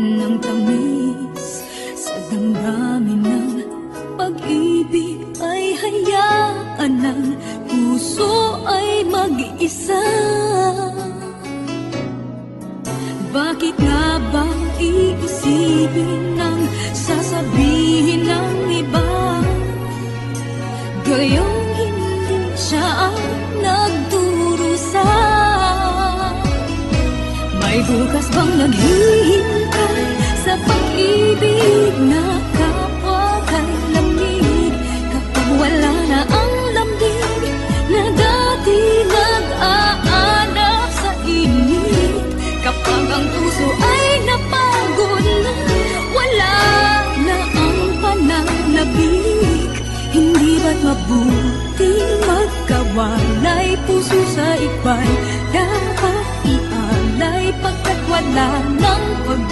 ng tamis sa damdamin ng pag-ibig ay hayaan ng puso ay mag-isa. Bakit nga ba iisipin ng sasabihin ng iba? Gayong hindi siya ang nagdurusa. May bukas bang naghihintay sa pag-ibig na kapwa kay lamig? Kapag wala na ang lambing na dati nag-aanap sa init, kapag ang puso ay napagod na, wala na ang pananabik, hindi ba't mabuting magkawalay? Puso sa iba'y dapat ialay, pagkat wala ng pag